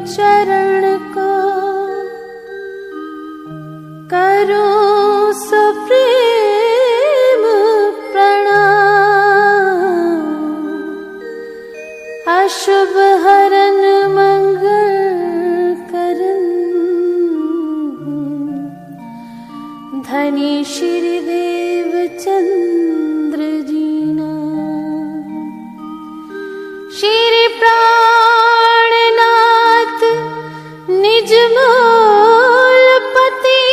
चरण को करूं सप्रेम प्रणाम। अशुभ हरन मंगल करन धनी श्री देव चंद्र जीना। श्री प्राणनाथ निज मूलपति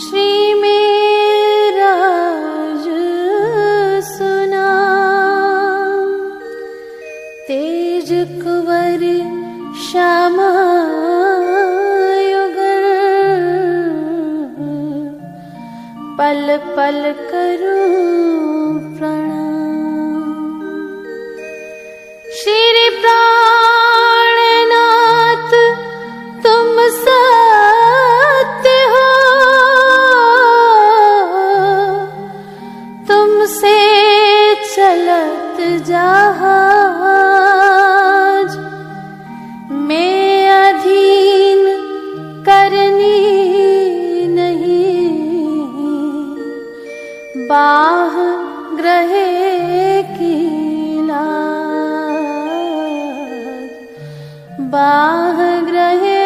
श्री मेरा सुना। तेज कुंवर श्यामा पल पल करूं प्रणाम। श्री प्राणनाथ तुम सत्य हो, तुमसे चलत जहाज। मैं अधीन करनी बाह ग्रहे की लाज, बाह ग्रहे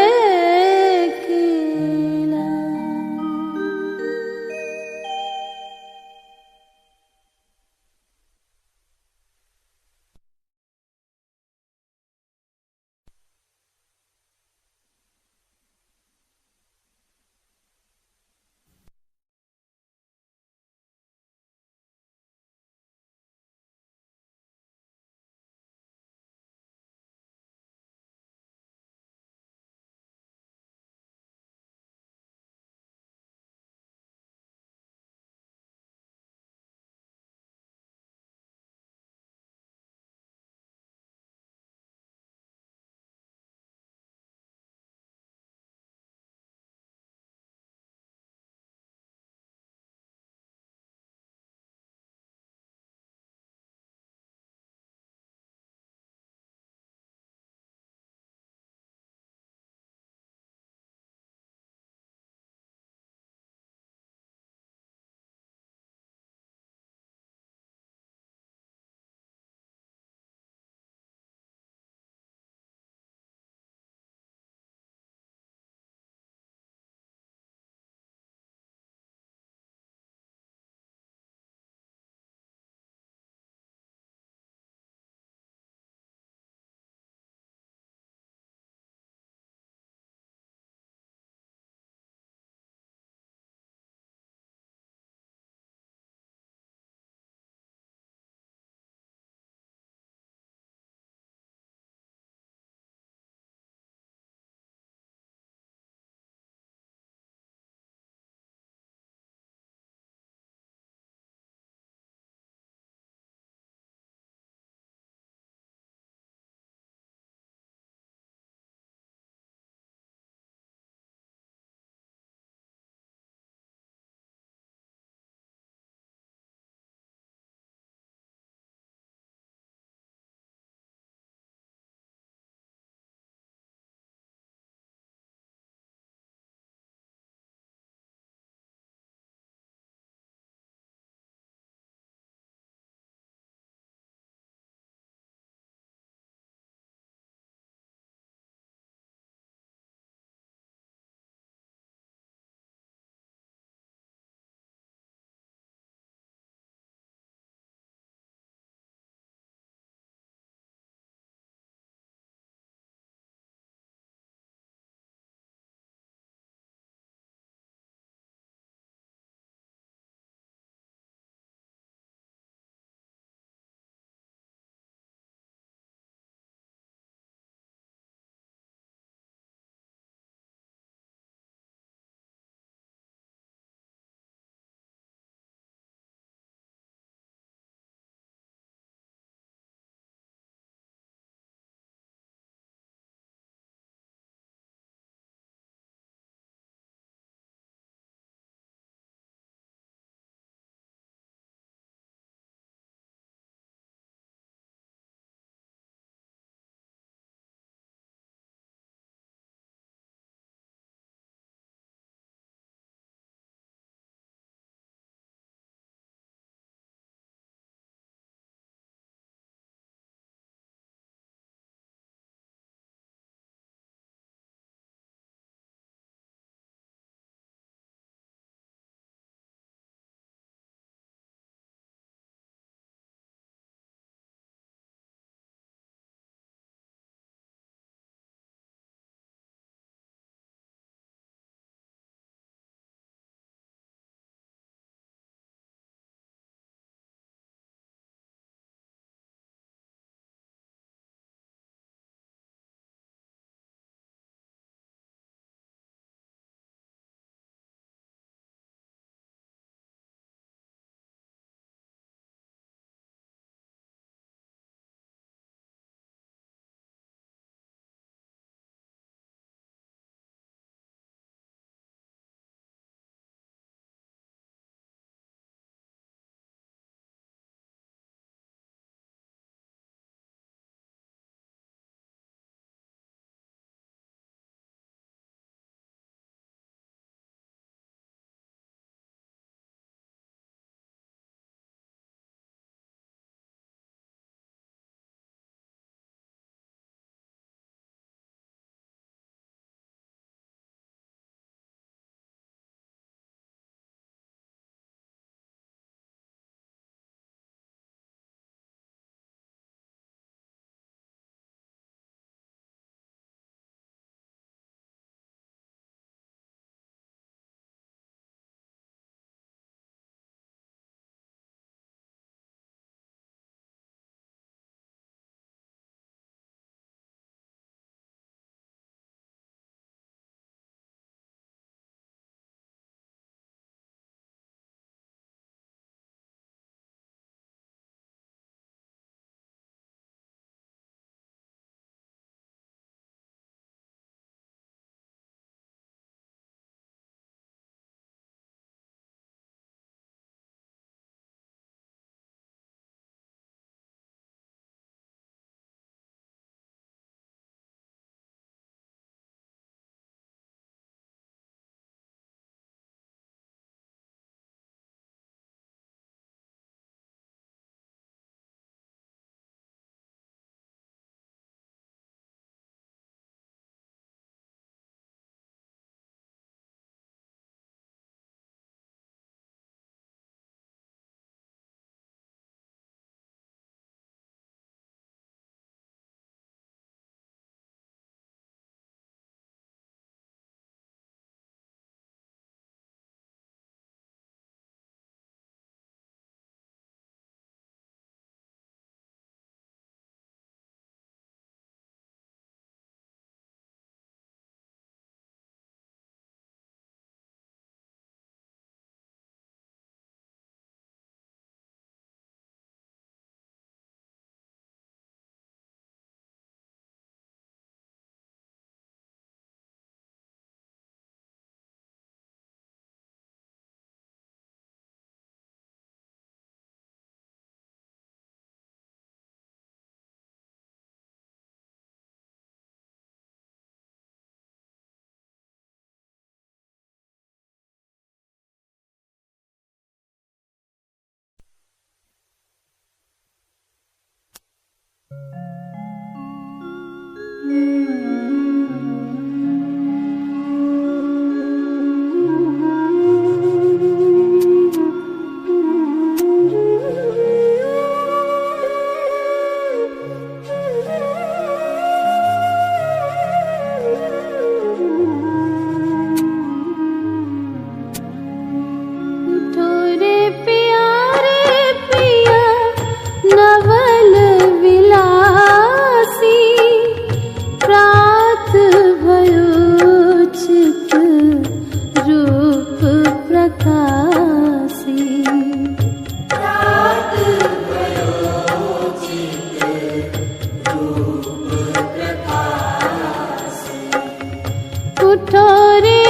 उठो रे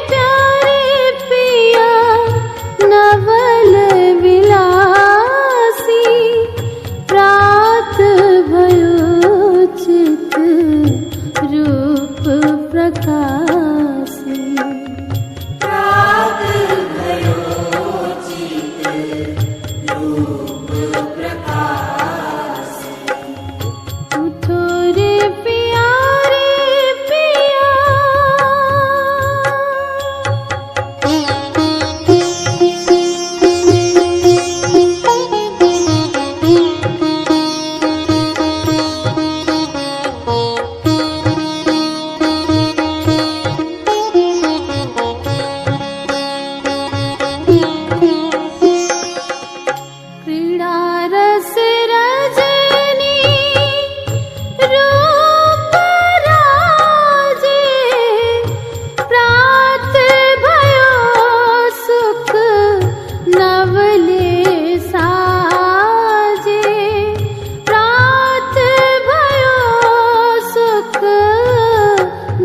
प्यारे पिया नवल विलासी, प्रात भयो चित रूप प्रकाशी। प्रात भयो चित रूप प्रकाशी। उठो रे प्यारे पिया। क्रीड़ा रस रजनी रूप राजे, प्रात भयो सुख नवले साजे। प्रात भयो सुख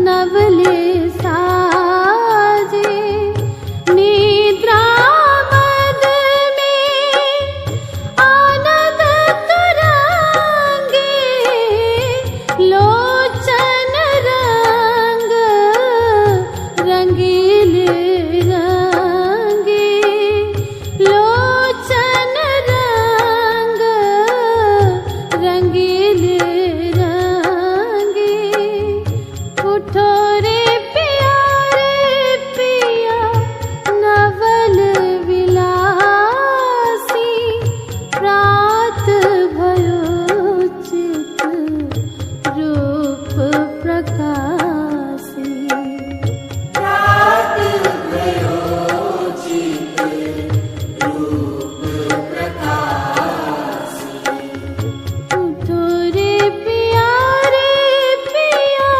नवले साजे। निद्रा मद में आनंद तुरंगे, लोचन रंग रंगीले रंगे। लोचन रंग रंगीले रंगे। उठो रे प्यारे पिया नवल विलासी, प्रात भयो चित रूप प्रकाशी। प्रात भयो चित रूप प्रकाशी। उठो रे प्यारे पिया।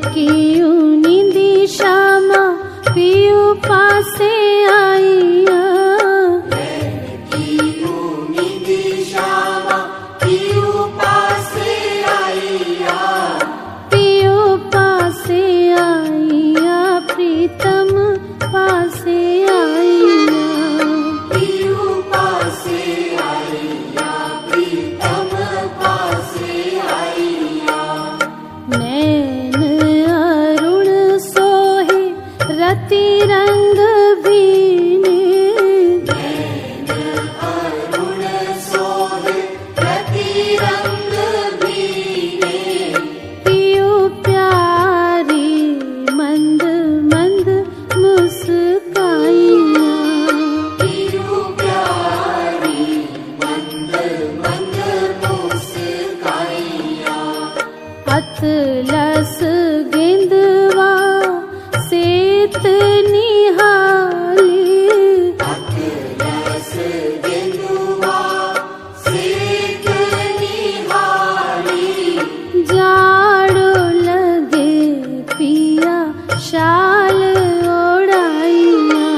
की नींदी श्यामा पियू पासे आईया। पियू पासे आईया प्रीतम पासे आईया। नैन अरुण सोहे रति रंग बीने। पियू प्यारी मंद मंद मुस्काइया। अतलस गेंदवा सेत निहाली। जाड़ो लगे पिया शाल ओढ़ाइया।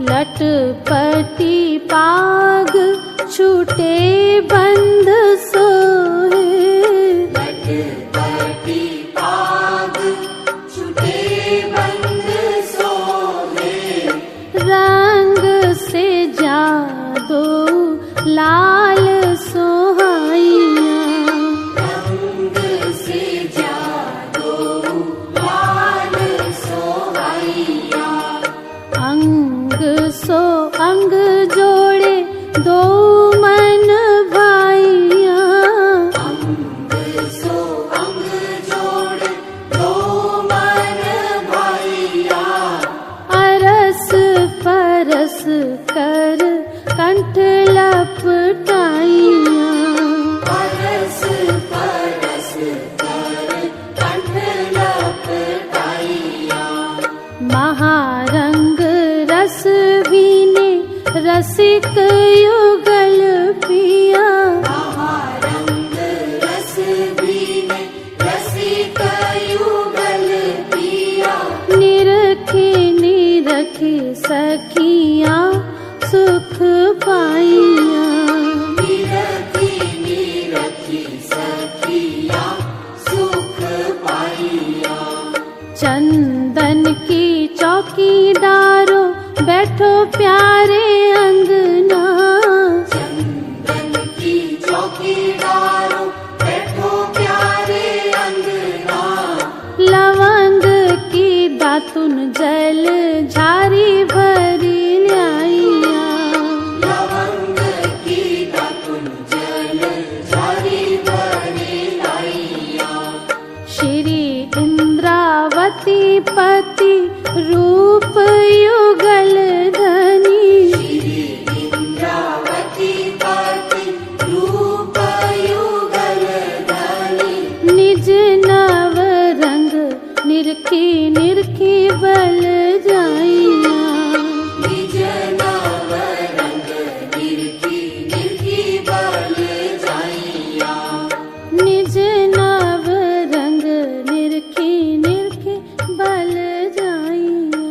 लटपटी पाग छूटे बंद सोहे। रंग से जादो लाल सोहाइया। अंग सो अंग जोड़े दो मन भाइया। अरस परस कर कंठ लपटाइया। महारंग रस वीने रसिक युगल पिया। निरखे निरखे सखियां सुख पाइया। चंदन की चौकीदारो बैठो प्यारे अंगना। लवंग की दातुन जल झारी भरी ल्याइया। श्री इंद्रावती पति रूप युगल धनी। निज नव रंग निरखी निरखी बल जाइया। निज नव रंग निरखी निरखी बल जाइया।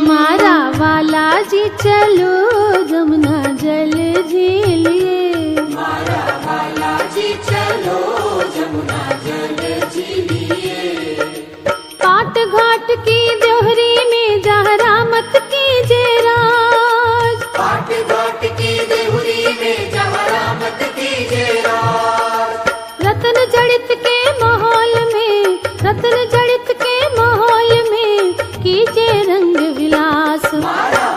मारा वाला जी चलो जमुना जल झीलिए। काट घाट की देहरी में जहरा मत कीजे राज। रतन जड़ित के माहौल में, रतन जड़ित के माहौल में कीजे रंग विलास। मारा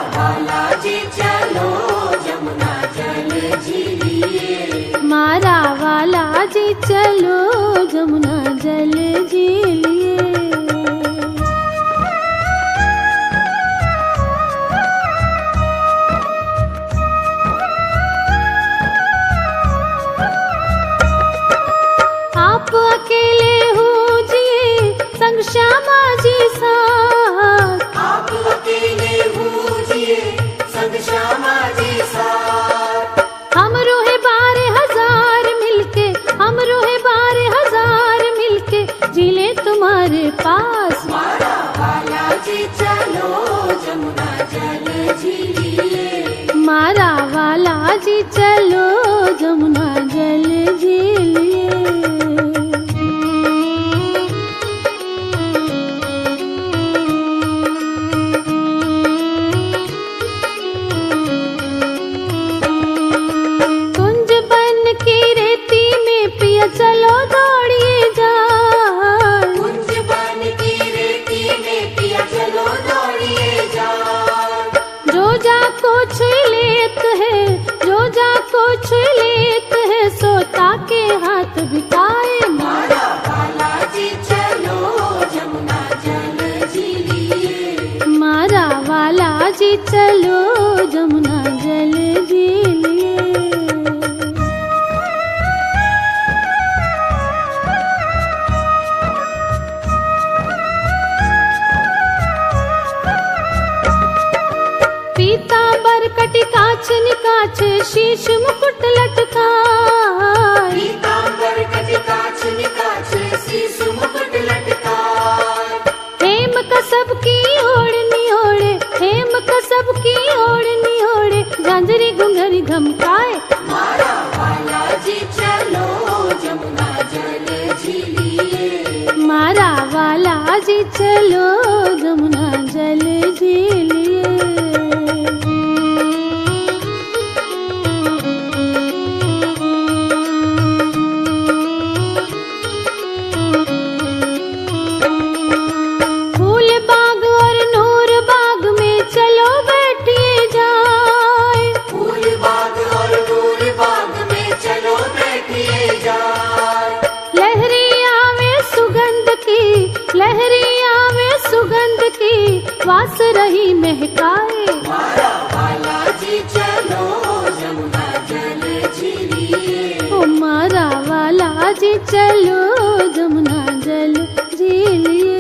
वाला जी चलो जमुना जल झीलिए। आप अकेले हो जिए संग श्यामा जी साथ, आप अकेले बूझिए संग श्यामा जी साथ। हम रोहे 12,000 मिलके, हम रोहे 12,000 मिलके जिले तुम्हारे पास। मारा वाला जी चलो जमुना जल झीलिए। मारा वाला जी चलो जमुना जल झीलिए। कुंज बन की रेती में पिया चलो दौड़िए जाए। कुंज बन की रेती में पिया चलो दौड़िए जाए। जो जाको छुई लेत है, जो जाको छुई लेत है सोता के हाथ बिताए। मारा वाला जी चलो जमुना जल झीलिए। मारा वाला जी चलो जमुना जल झीलिए। पीतांबर कटी काछ निकाछ शीश मुकुट लटकाए। पीतांबर कटिकाछ निकाछ शीश मुकुट लटकाए। हेम कसब की ओढ़नी ओढ़े, हेम कसब की ओढ़नी ओढ़े झांझरी घुंघरी धमकाए। मारा वाला जी चलो जमुना जल झीलिए। मारा वाला जी चलो जमुना जल झीलिए। फूल बाग और नूर बाग में चलो बैठिए जाए। फूल बाग और नूर बाग में चलो बैठिए जाए। लहरी आवे सुगंध की, लहरी आवे सुगंध की वास रही महकाए। मारा वाला जी चलो जमुना जल झीलिए। ओ मारा वाला जी चलो जमुना जल झीलिए।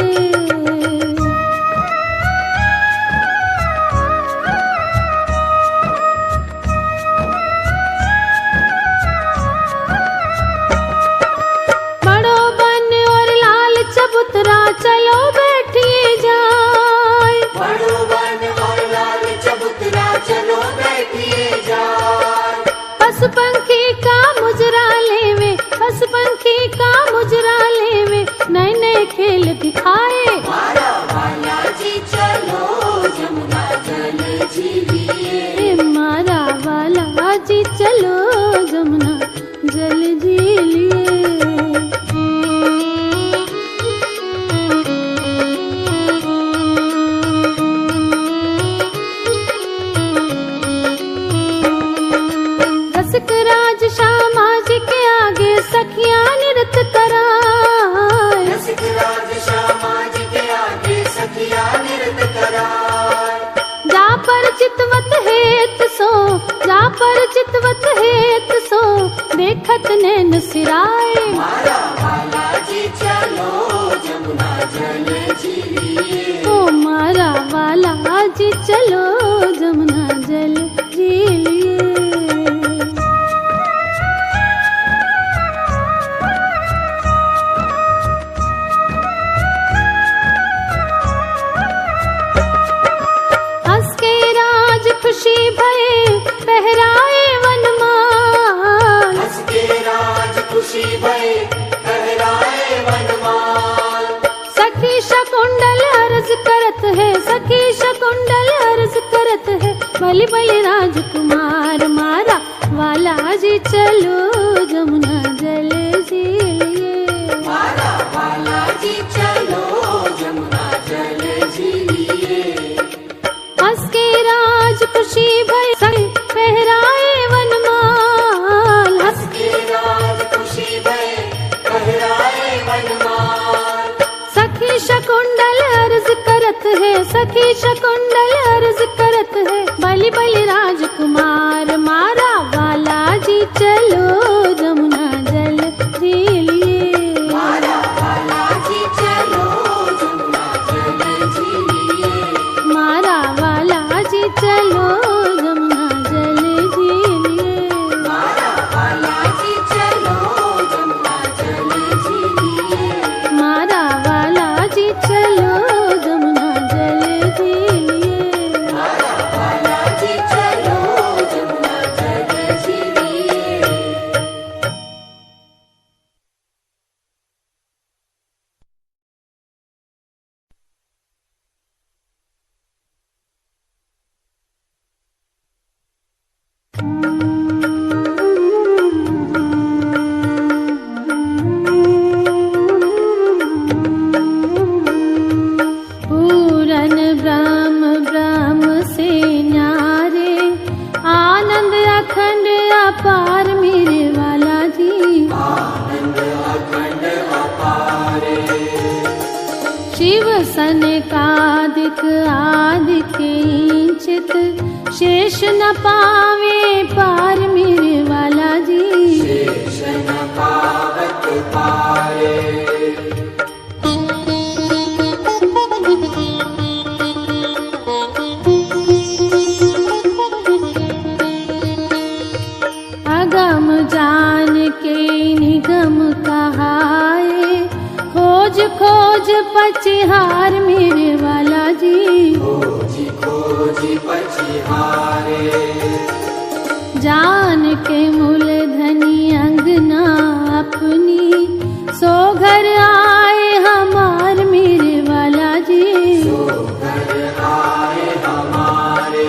बड़ो बन और लाल चबूतरा चलो बैठिए जाए। बड़ो वन और लाल चबूतरा चलो बैठिए जाए। पशु पंखी का मुजरा लेवे, पशु पंखी का मुजरा लेवे नए नए खेल दिखाए। मारा वाला जी चलो जमुना जल झीलिए। ए मारा वाला जी चलो जमुना जल झीलिए। रसिक राज श्यामा जी के आगे सखियां नृत्य कराए। रसिक राज श्यामा जी के आगे सखिया नृत्य कराए। जा पर चितवत हेत सो, जा पर चितवत हेत सो देखत नैन सिराए। मारा वाला जी चलो जमुना जल झीलिए। ओ मारा वाला जी चलो जमुना जल झीलिए। हंस के राज खुशी भये पहराए वनमाल। हंस के राज खुशी भये कहराए वनमाल। सखी शकुंडल अर्ज करत है, सखी शकुंडल अर्ज करत है बलि बलि राजकुमार। मारा वाला जी चलो जमुना जल झीलिए। मारा वाला जी चलो जमुना जल झीलिए। हंस के राज खुशी भय पहराए वनमाल। हंस के राज खुशी भये सनकादिक आदिक इंचित शेष न पावे पार मेरे वाला जी। शेष न पावत पारे। अगम जान के निगम कहाए खोज खोज पचिहार मेरे वाला जी। खोजी खोजी पछिहारे। जान के मूल धनी अंगना अपनी सो घर आए हमार मेरे वाला जी। सो घर आए हमारे।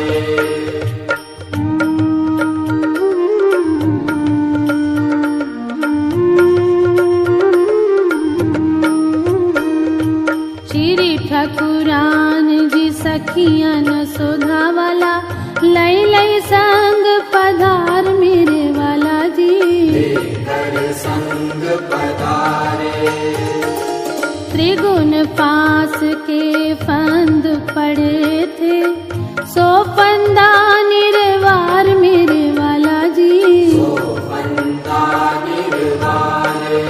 श्री ठकुरान जी सखियन सुधा वाला लई लई संग पधार मेरे वाला जी। लेकर संग पधारे। त्रिगुण पास के फंद पड़े थे सो फंदा निर्वार मेरे वाला जी। सो फंदा निर्वारे।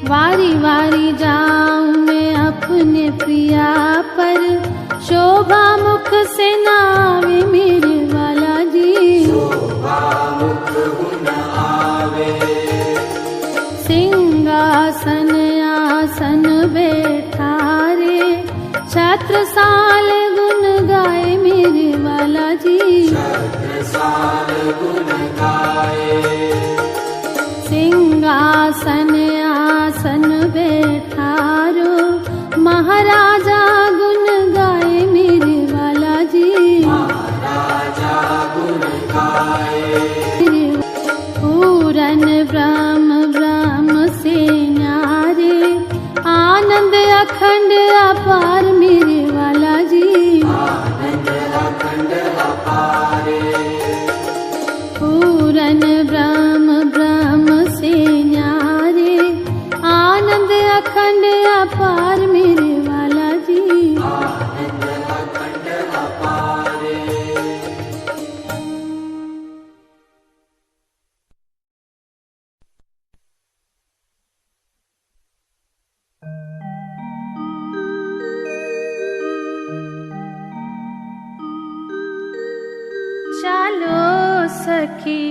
वारी वारी जाऊं मैं अपने प्रिया पर शोभा मुख से नावे मेरे वाला जी। शोभा मुख गुण आवे। सिंहासन आसन बैठारे छत्रसाल गुण गाए मेरे वाला जी। छत्रसाल गुण गाए। सिंहासन आसन बैठारो महाराजा गुण गाए मेरे वाला जी। महाराजा गुण गाए। पूरन ब्रह्म ब्रह्म से न्यारे आनंद अखंड अपार मेरे वाला जी। आनंद अखंड अपारे। पूरन ब्रह्म ब्रह्म से न्यारे आनंद अखंड अपार मेरे वाला जी। आनंद अखंड अपारे। चालो सखी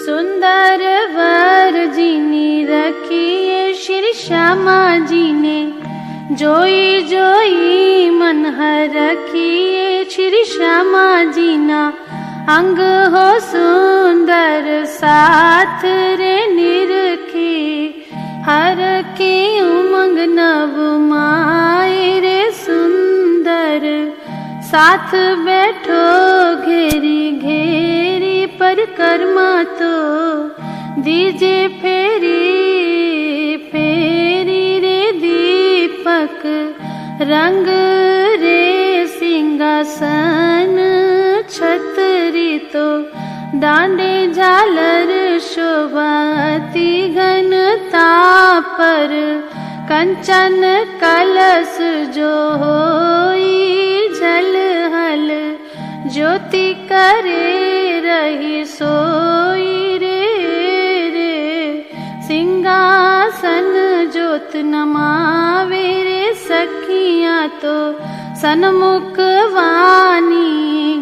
सुंदर वर जीनी रखिए श्री श्यामा जी ने। जोई जोई मन हर रखिए श्री श्यामा जी ना। अंग हो सुंदर साथ रे निरखी हर की उमंग नव माए रे सुंदर। साथ बैठो घेरी घेरी परिक्रमा तो दीजे फेरी फेरी रे दीपक रंग रे सिंहासन छतरी तो डांडे झालर शोभाती घनता पर कंचन कलश जो होई झलहल ज्योति करे रही सोई रे सिंहासन ज्योत नमावे रे सखियां तो सन्मुख वाणी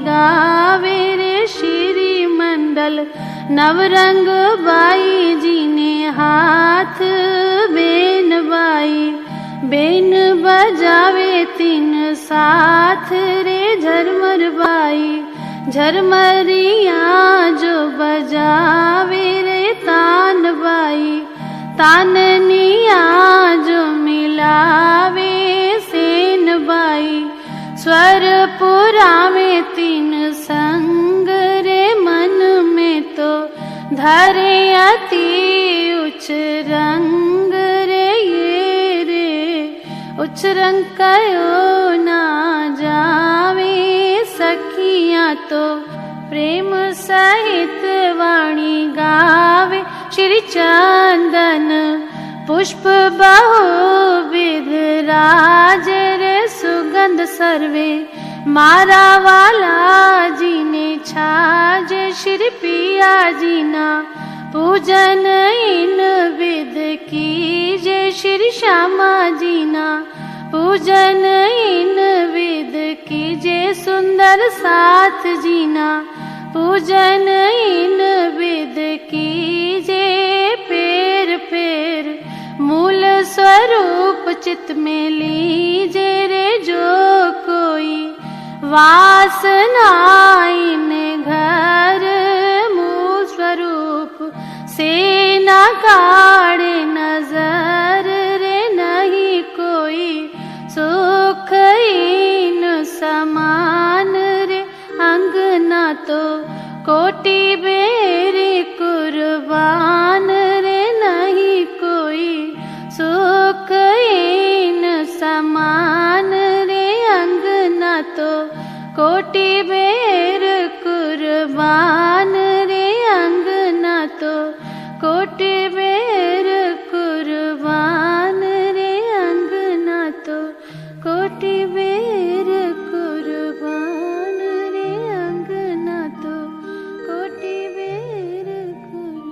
गावे रे श्री मंडल नवरंग बाई जी ने हाथ बेन बाई बेन बजावे तीन साथ रे झरमर बाई झरमरिया जो बजावे रे तान बाई ताननिया जो मिलावे सेन बाई स्वरपुरा में तीन संग रे मन में तो धरे अति उच्च रंग रे ये रे उच्च रंग कयो ना जावे सखियां तो प्रेम सहित वाणी गावे श्री चंदन पुष्प बहुविध राजे रे सुगंध सर्वे मारा वाला जी ने छाजे श्री पिया जी ना पूजन इन विध कीजे श्री श्यामा जी ना पूजन इन विध कीजे सुंदर साथ जीना पूजन इन विध कीजे पेर पेर मूल स्वरूप चित में लीजे रे जो कोई वासना इन घर मूल स्वरूप से न काढ़े नजर रे नहीं कोई सुख इन समान रे अंगना तो कोटि बेरे कुर्बान रे नहीं कोई सुख इन समान रे अंगना तो कोटि बेर कुर्बान रे अंगना तो कोटि बेर कुर्बान रे अंगना तो कोटि बेर कुर्बान रे अंगना तो कोटि बेर कुर्बान।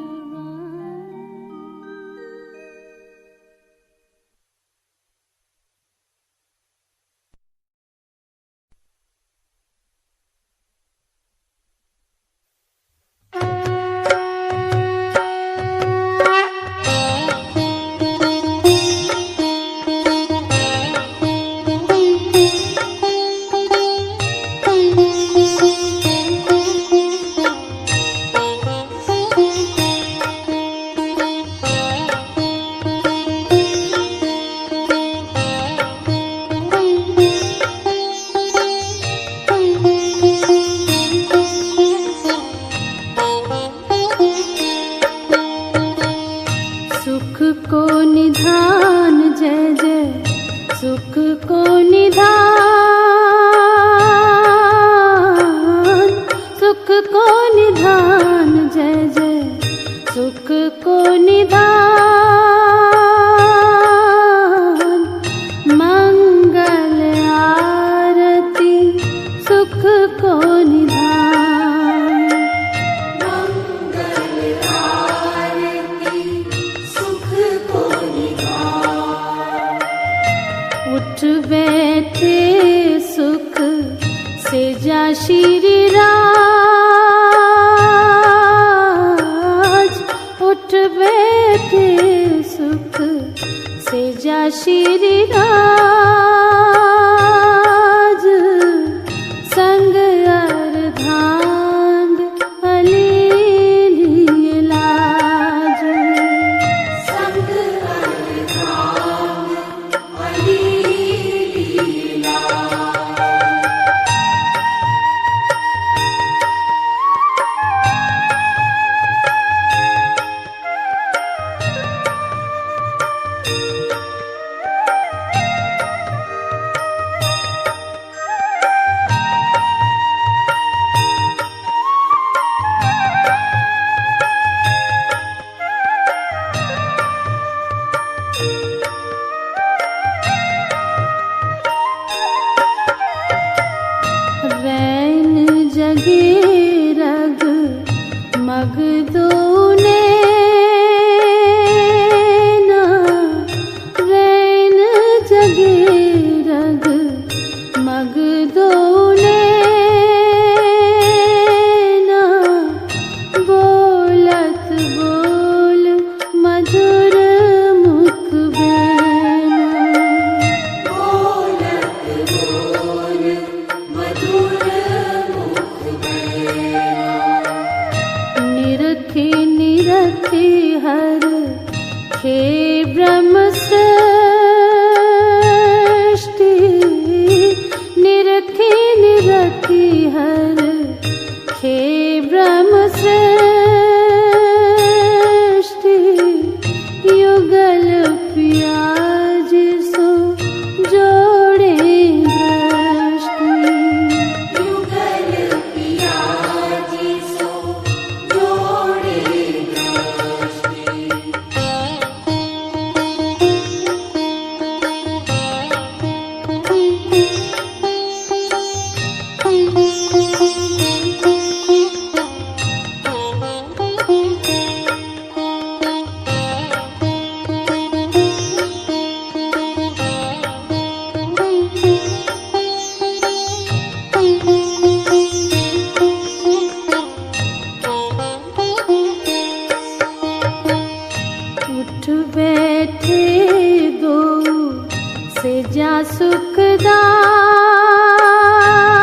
सुख को निधान जय जय सुख को निधान सुख को निधान जय जय सुख को निधान मंगल आरती सुख को निधान मंगल आरती सुख को निधान। उठ बैठे सुख से जा श्री राज उठ बैठे सुख से जा श्री राज संग अर्धांग अलीली लाज संग अर्धांग अलीलीला।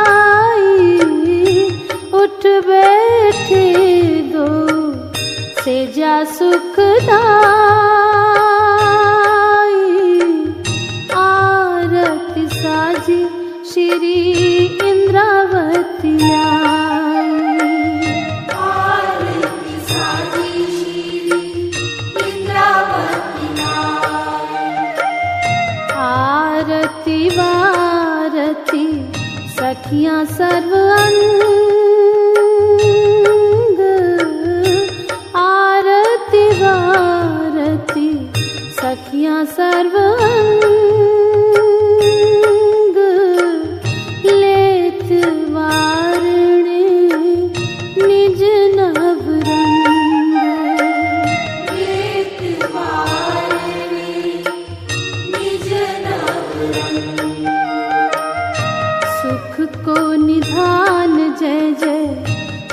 सुखदाई उठ बैठे दो सेजा सुखदाई आरती साजी श्री इंद्रावती आई आरती साजी श्री इंद्रावती आरती वारती सखियां सर्व अंग आरती वारती सखियां सर्व अंग लेत वारणे निज नव रंग लेत वारणे निज नव रंग सुख को निधान जय जय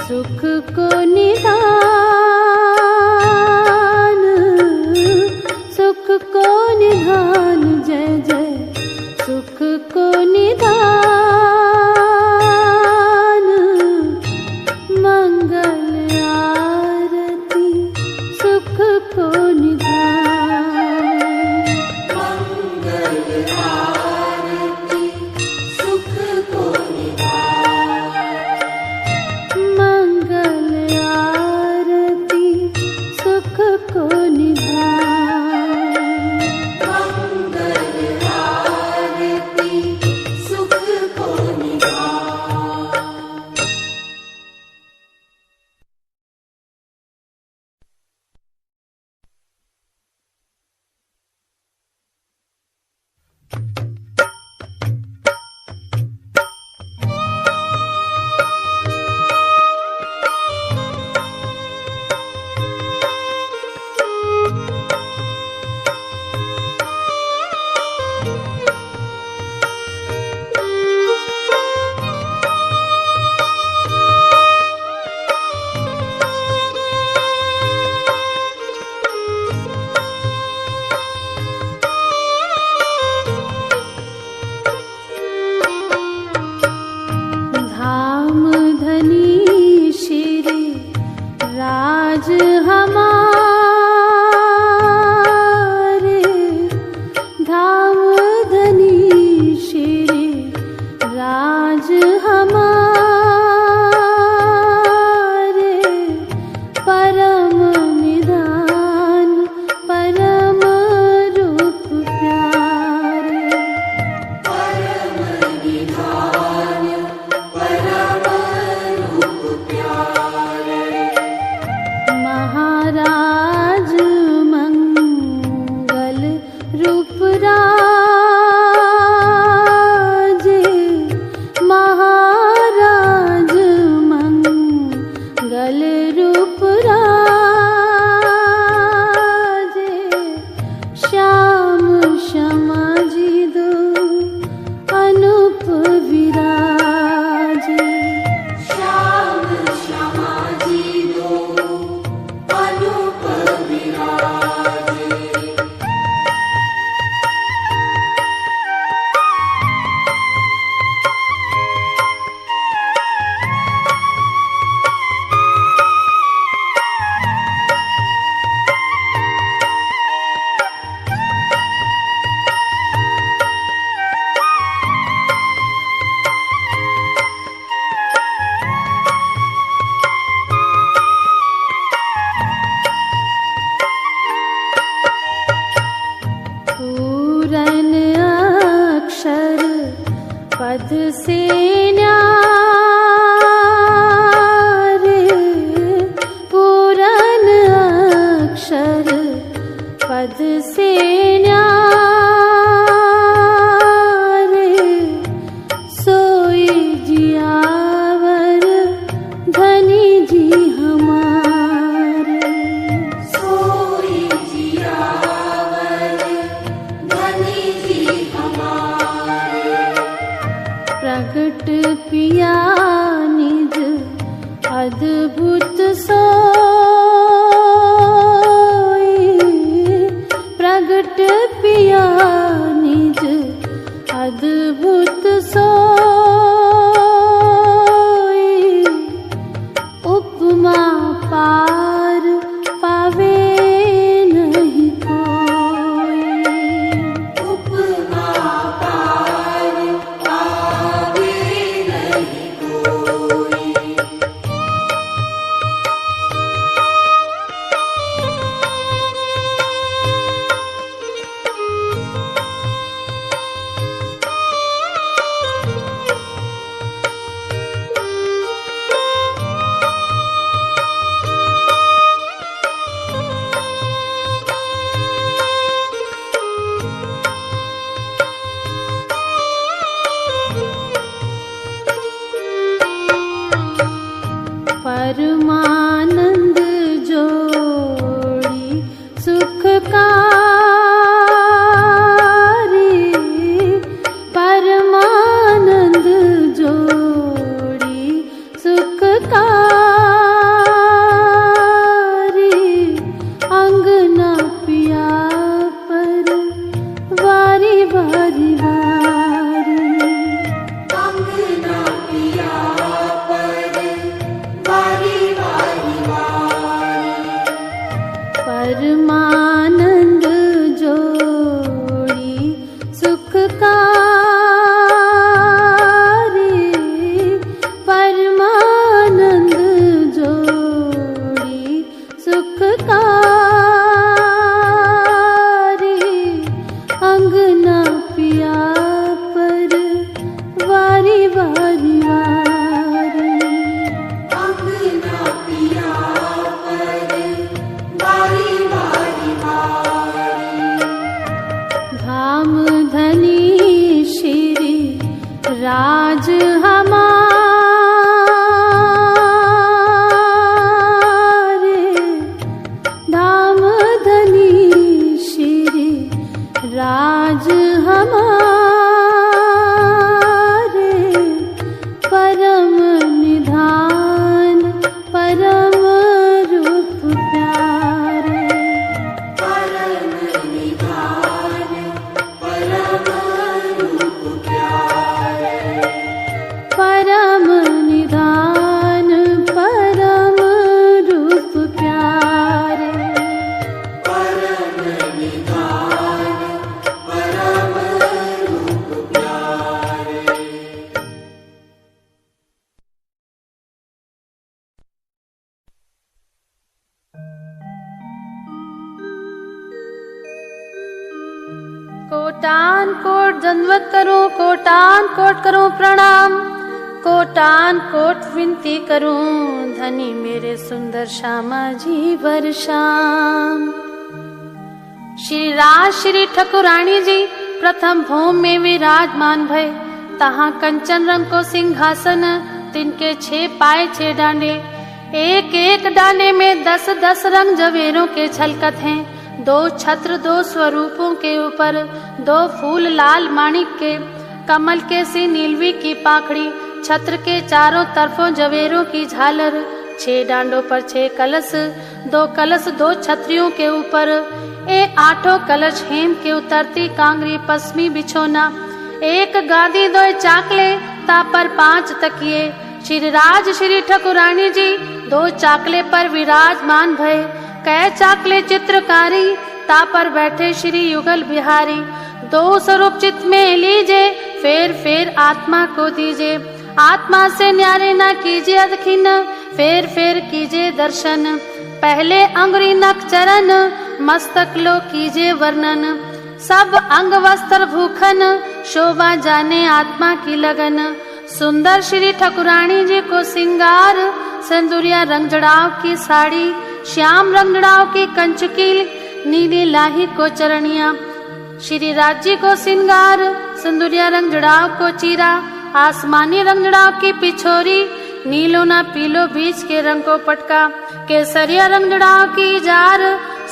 सुख को निधान सुख को निधान जय जय सुख को निधान मंगल आरती सुख को निधान मंगल आरती सुख को निधान मंगल आरती सुख को निधान मंगल आरती सुख को निधान धाम धनी श्री राज हमारे धाम धनी श्री राज हमारे परम निधान परम रूप प्यारे परम निधान परम रूप प्यारे महाराज मंगल रूप राजे महाराज मंगल रूप राजे श्याम क्षमा जी दो अनुप विराजे श्याम क्षमा जी दो अनुप विराजे पूरन अक्षर पद से न्यारे पूरन अक्षर पद से न्यारे सोई जियावर धनी जी हमारे सोई जियावर धनी जी हमारे प्रगट पिया निज अद्भुत सोई प्रगट पिया निज अद्भुत सोई उपमा पार पावे नहीं कोई। उपमा पार पावे नहीं कोई। परमानंद जोड़ी सुखकारी, परमानंद जोड़ी सुखकारी। अंगना पिया पर वारी वारी वारी। अंगना पिया पर वारी वारी वारी। परमानंद जोड़ी सुखकारी, परमानंद जोड़ी सुखकारी। अंगना पिया पर वारी वारी वारी। अंगना पिया पर वारी वारी वारी। धाम धनी श्री राज हमारे, धाम धनी श्री राज हमारे। परम निधान परम रूप प्यारे। परम निधान परम रूप प्यारे। परम निधान परम रूप प्यारे। परम निधान परम रूप प्यारे। कोटान कोट दंडवत करूं, कोटान कोट करूं प्रणाम, कोटान कोट विनती करूं धनी मेरे सुंदर श्यामा जी बरश्याम। श्री राज श्री ठकुरानी जी प्रथम भूम में विराजमान भय। तहाँ कंचन रंग को सिंहासन, तिनके 6 पाए 6 डांडे। एक एक डांडे में 10-10 रंग जवेरों के छलकत हैं। 2 छत्र 2 स्वरूपों के ऊपर, 2 फूल लाल माणिक के, कमल के सी नीलवी की पाखड़ी, छत्र के चारों तरफों जवेरों की झालर। 6 डांडों पर 6 कलश, 2 कलश 2 छत्रियों के ऊपर। 8 कलश हेम के उतरती कांगरी पश्चिमी बिछोना। 1 गादी 2 चाकले, ता पर 5 तकिए। श्री राज श्री ठकुरानी जी 2 चाकले पर विराजमान भय। कै चाकले चित्रकारी, ता पर बैठे श्री युगल बिहारी। 2 स्वरूप चित्त में लीजे, फेर फेर आत्मा को दीजे। आत्मा से न्यारे न कीजिए अदखिन, फेर फेर कीजिए दर्शन। पहले अंगुरी नख चरण, मस्तक लो कीजिए वर्णन। सब अंग वस्त्र भूखन, शोभा जाने आत्मा की लगन। सुंदर श्री ठकुरानी जी को सिंगार, सिंदूरिया रंगजड़ाव की साड़ी, श्याम रंगजड़ाव की कंचुकी, नीली लाही को चरणिया। श्री राज जी को सिंगार, सिंदूरिया रंगजड़ाव को चीरा, आसमानी रंगजड़ाव की पिछोरी, नीलो ना पीलो बीच के रंग को पटका। केसरिया रंगजड़ाव की जार,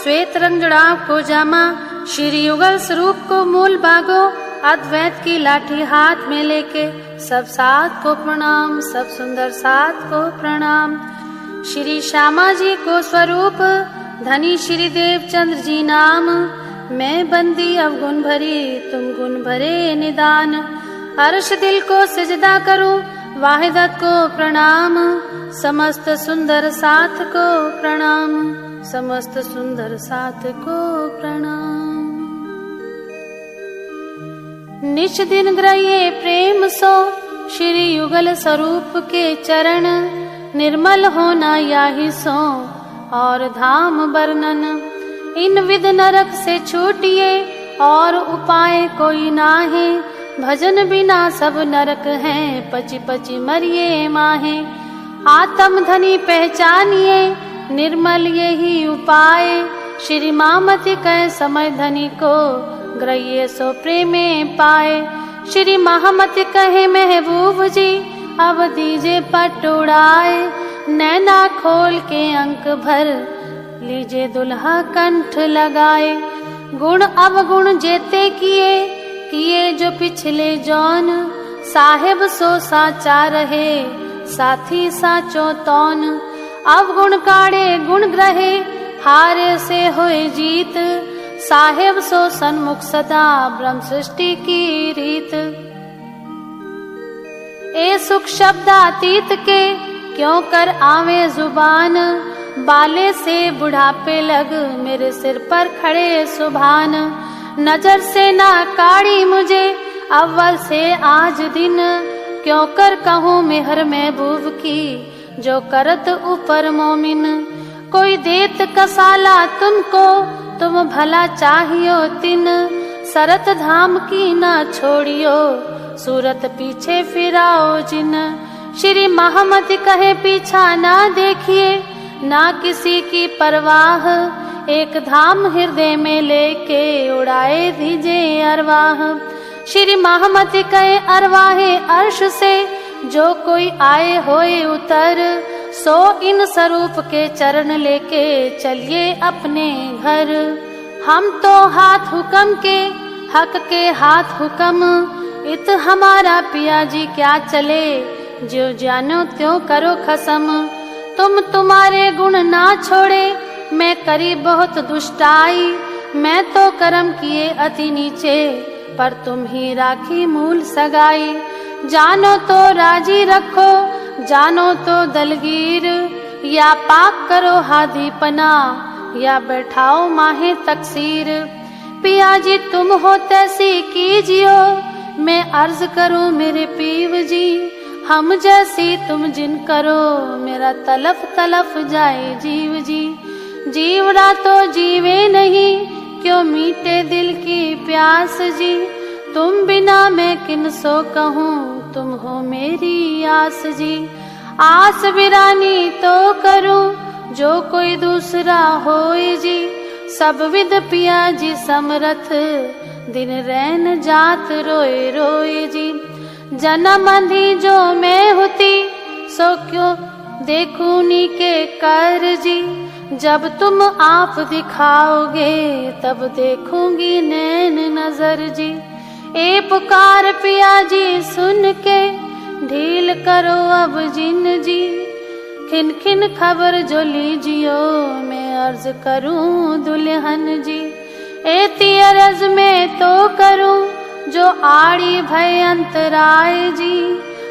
श्वेत रंगजड़ाव को जामा। श्री युगल स्वरूप को मूल भागो, अद्वैत की लाठी हाथ में लेके। सब साथ को प्रणाम, सब सुंदर साथ को प्रणाम। श्री श्यामा जी को स्वरूप, धनी श्री देवचंद्र जी नाम। मैं बंदी अवगुण भरी, तुम गुण भरे निदान। अर्श दिल को सिजदा करूं, वाहिदत को प्रणाम, समस्त सुंदर साथ को प्रणाम, समस्त सुंदर साथ को प्रणाम। निश दिन ग्रहे प्रेम सो, श्री युगल स्वरूप के चरण, निर्मल होना याही सो और धाम वर्णन। इन विध नरक से छूटिए और उपाय कोई नाहे, भजन बिना सब नरक हैं, पची पची मरिए माहे। आत्म धनी पहचानिए, निर्मल यही उपाय, श्री मामति कह समय धनी को, ग्रह्य सो प्रेमे पाए। श्री महामति कहे महबूब जी, अब दीजे पट उड़ाए, नैना खोल के अंक भर, लीजे दुल्हा कंठ लगाए। गुण अवगुण जेते किए, किए जो पिछले जौन, साहेब सो साचा रहे, साथी साचो तौन। अवगुण काढ़े गुण ग्रहे, हारे से होए जीत, साहेब सो सन्मुख सदा, ब्रह्म सृष्टि की रीत। ए सुख शब्दातीत के, क्यों कर आवे जुबान, बाले से बुढ़ापे लग, मेरे सिर पर खड़े सुभान। नजर से ना काढ़ी मुझे, अव्वल से आज दिन, क्यों कर कहूँ मेहर महबूब की, जो करत ऊपर मोमिन। कोई देत कसाला तुमको, तुम भला चाहियो तिन, सरत धाम की ना छोड़ियो, सूरत पीछे फिराओ जिन। श्री महामति कहे पीछा ना देखिए, ना किसी की परवाह, एक धाम हृदय में लेके उड़ाए दीजिए अरवाह। श्री महामति कहे अरवाहे अर्श से, जो कोई आए होए उतर, सो इन स्वरूप के चरण लेके चलिए अपने घर। हम तो हाथ हुक्म के, हक के हाथ हुक्म, इत हमारा पिया जी क्या चले, जो जानो त्यों करो खसम। तुम तुम्हारे गुण ना छोड़े, मैं करी बहुत दुष्टाई, मैं तो कर्म किए अति नीचे, पर तुम ही राखी मूल सगाई। जानो तो राजी रखो, जानो तो दलगीर, या पाक करो हादी पना, या बैठाओ माहे तकसीर। पिया जी तुम हो तैसी कीजियो, मैं अर्ज करूं मेरे पीव जी, हम जैसी तुम जिन करो, मेरा तलफ तलफ जाए जीव जी। जीवड़ा तो जीवे नहीं, क्यों मीटे दिल की प्यास जी, तुम बिना मैं किन सो कहूँ, तुम हो मेरी आस जी। आस बिरानी तो करूं, जो कोई दूसरा होए जी, सब विद पिया जी समरथ, दिन रैन जात रोए रोए जी। जन्म अंधी जो मैं होती, सो क्यों देखूं नी के कर जी, जब तुम आप दिखाओगे, तब देखूंगी नैन नजर जी। ए पुकार पिया जी सुन के, ढील करो अब जिन जी, खिन खिन खबर जो लीजियो, मैं अर्ज करूं दुल्हन जी। एती अरज में तो करूं, जो आड़ी भय अंतराय जी,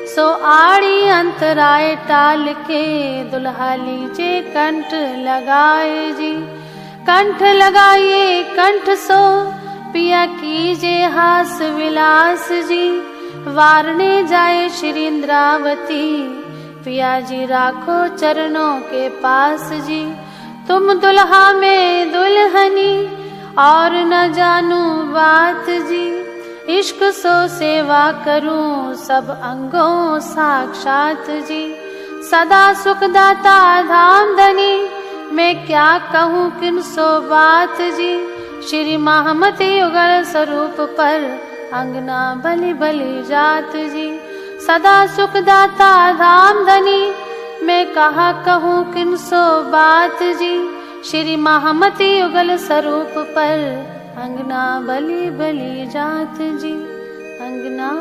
सो आड़ी अंतराय टाल के, दुल्हा लीजे कंठ लगाए जी। कंठ लगाइए कंठ सो, पिया कीजे हास विलास जी, वारने जाए श्री इंद्रावती, पिया जी राखो चरणों के पास जी। तुम दुल्हा में दुल्हनी, और न जानू बात जी, इश्क सो सेवा करूं सब अंगों साक्षात जी। सदा सुखदाता धाम धनी, मैं क्या कहूँ किन सो बात जी, श्री महामति युगल स्वरूप पर, अंगना बलि बलि जात जी। सदा सुखदाता धाम धनी, मैं कहा कहूँ किन सो बात जी, श्री महामति युगल स्वरूप पर, अंगना बलि बलि जात जी, अंगना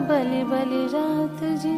बलि बलि जात जी।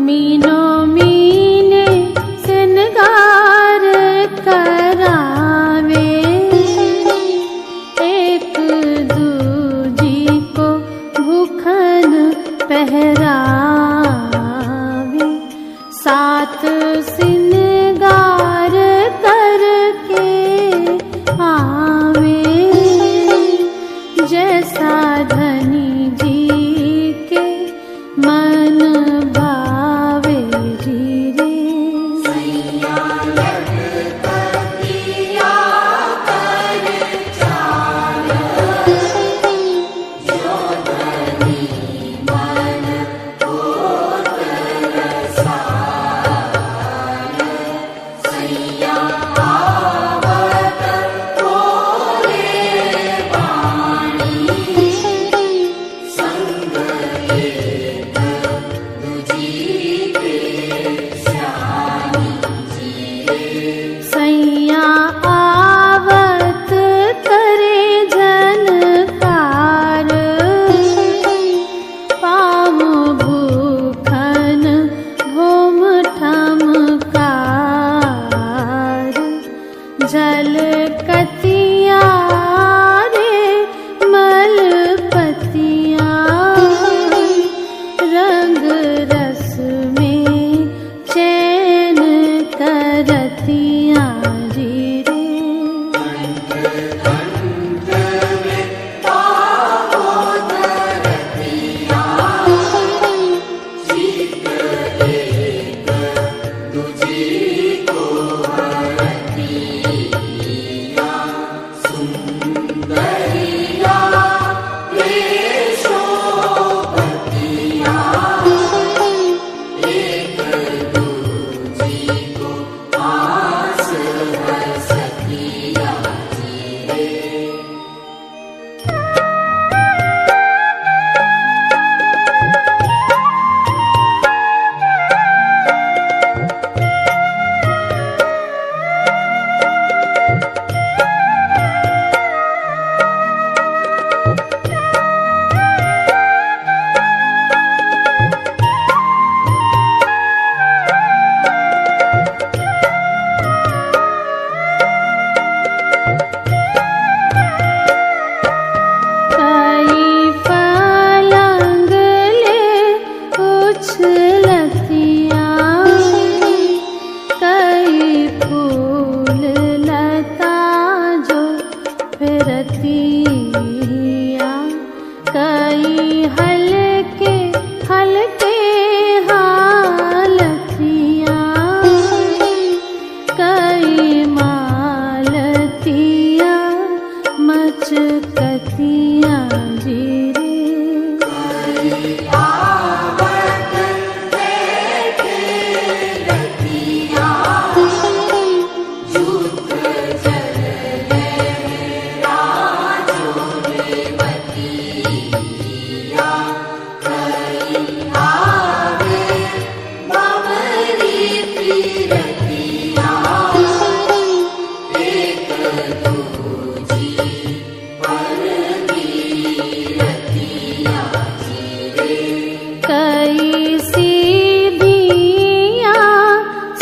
मीनो मीने सिनगार करावे, एक दूजी को भूखन पहरावे, सात सिनगार करके आवे, जैसा धनी जी के मन भावे जी रे। सैया लखपतिया कर चाल, जो धनी मन होत रसाल। सैया आवत बोले वाणी, संग एक दूजी के श्यामी जी रे। सैया आवत करे झनकार, पाँव भूखन घूम ठमकार, झलकतिया रे मलपतिया, रंग रस में चैन करतिया जी रे। कंठ में पावो धरतिया, चित एक दूजी को हरतिया। सुंदरिया वेशोपतिया, एक दूजी को आस हसतिया जी रे। कई पलंग ले उछलतिया, कई फूल लता जो फिरतिया, कई हल्के हल्के हालतिया, कई मालतिया मचकतिया जी रे। आवत देखे रतिया, जूत जल लहरा जो रेवतिया। कई आवे बाबरी पीरतिया, एक दूजी पर कीरतिया जी रे। कई सीधिया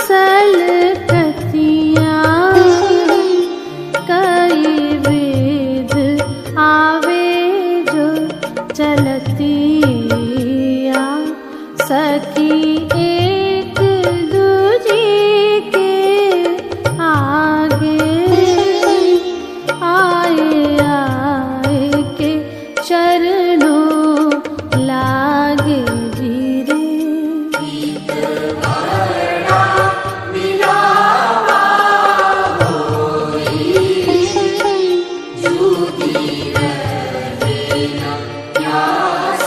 सलकतिया, कई विध आवे जो चलतिया, सखी एक दूजी के आगे आए आए के चरणों लागे जी रे। गीत बड़ा मिलावा होई, जूदी रहे न प्यास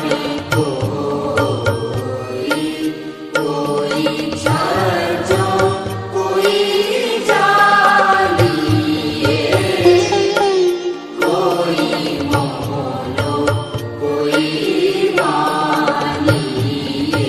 में कोई। कोई छजो कोई जालिए, कोई मोलो कोई मानिए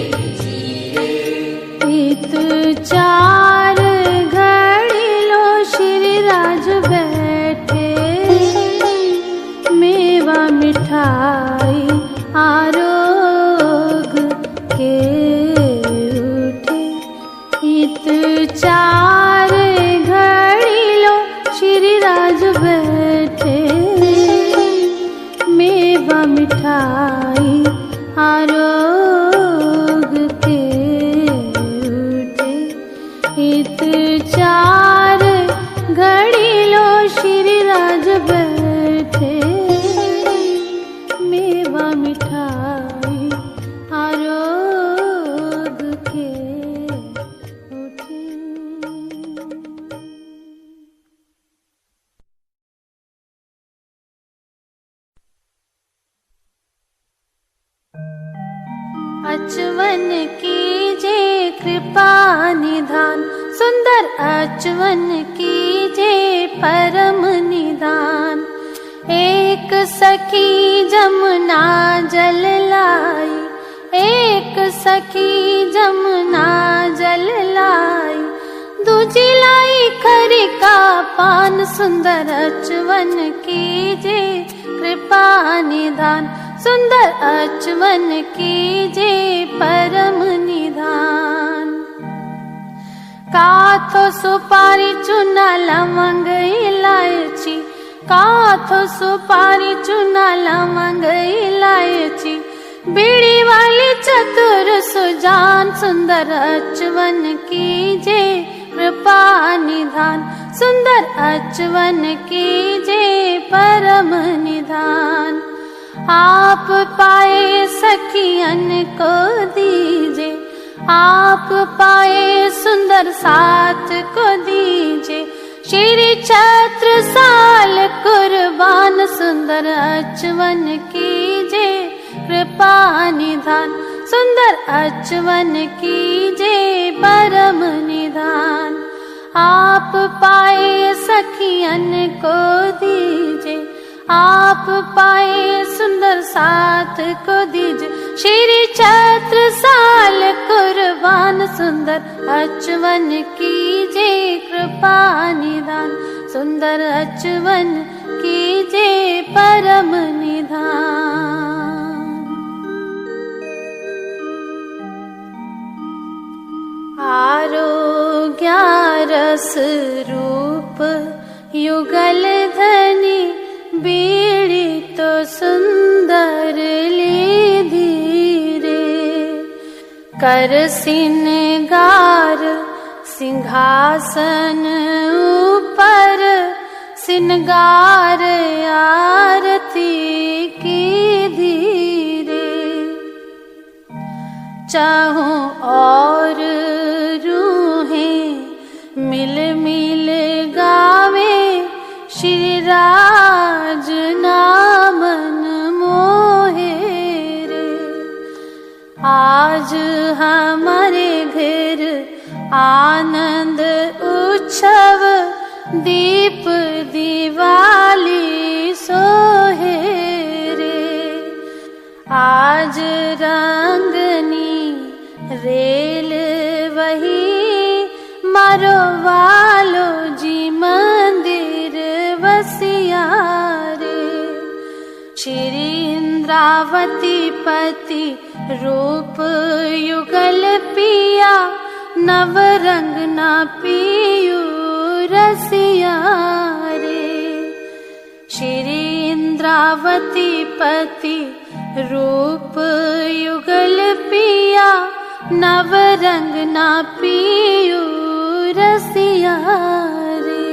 कीजे कृपा निधान, सुंदर अचवन कीजे परम निधान। एक सखी जमुना जल लाई, एक सखी जमुना जल लाई, दूजी लाई खरी का पान, सुंदर अचवन कीजे कृपा निधान, सुंदर अचवन कीजे परम निधान। काथो सुपारी चूना लवंग इलायची, काथो सुपारी चूना लवंग इलायची, बीड़ी वाली चतुर सुजान, सुंदर अचवन कीजे कृपा निधान, सुंदर अचवन कीजे परम निधान। आप पाए सखियन को दीजे, आप पाए सुंदर साथ को दीजे, श्री छत्र साल कुर्बान, सुंदर अचवन कीजे कृपा निधान, सुंदर अचवन कीजे परम निधान। आप पाए सखियन को दीजे, आप पाए सुंदर साथ को दीजे, श्री छत्र साल कुर्बान, सुंदर अचवन कीजे कृपा निधान, सुंदर अचवन कीजे परम निधान। आरोग्यारस रूप युगल धनी, बीड़ी तो सुंदर ले धीरे, कर सिनगार सिंहासन ऊपर, सिनगार आरती की धीरे, चाहूं और रूहें मिल मिल गावे, श्री राज नामन मोहे रे। आज हमारे घर आनंद उत्सव, दीप दिवाली सोहे रे। आज रंगनी रेल वही, मारो वालो जी मंदिर वसिया रे। श्री इंद्रावती पति रूप युगल पिया, नवरंग ना पियू रसिया रे। श्री इंद्रावती पति रूप युगल पिया, नवरंग ना पियू रसिया रे।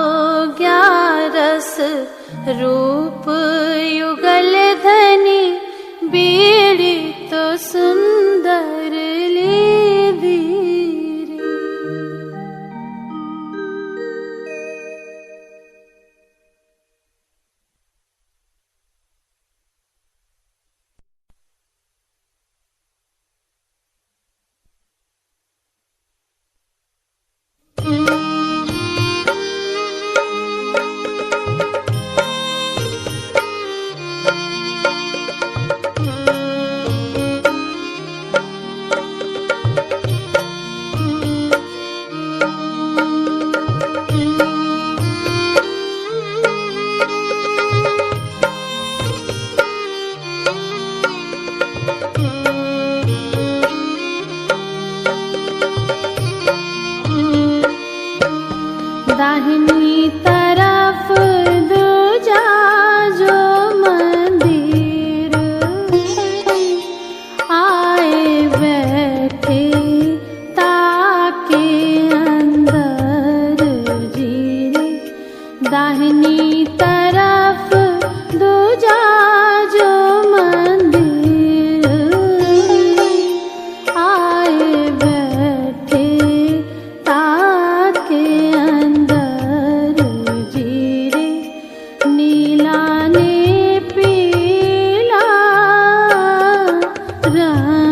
आरोग्यारस रूप युगल धनी, बीड़ी तो सुंदर ले धीरे। रानी।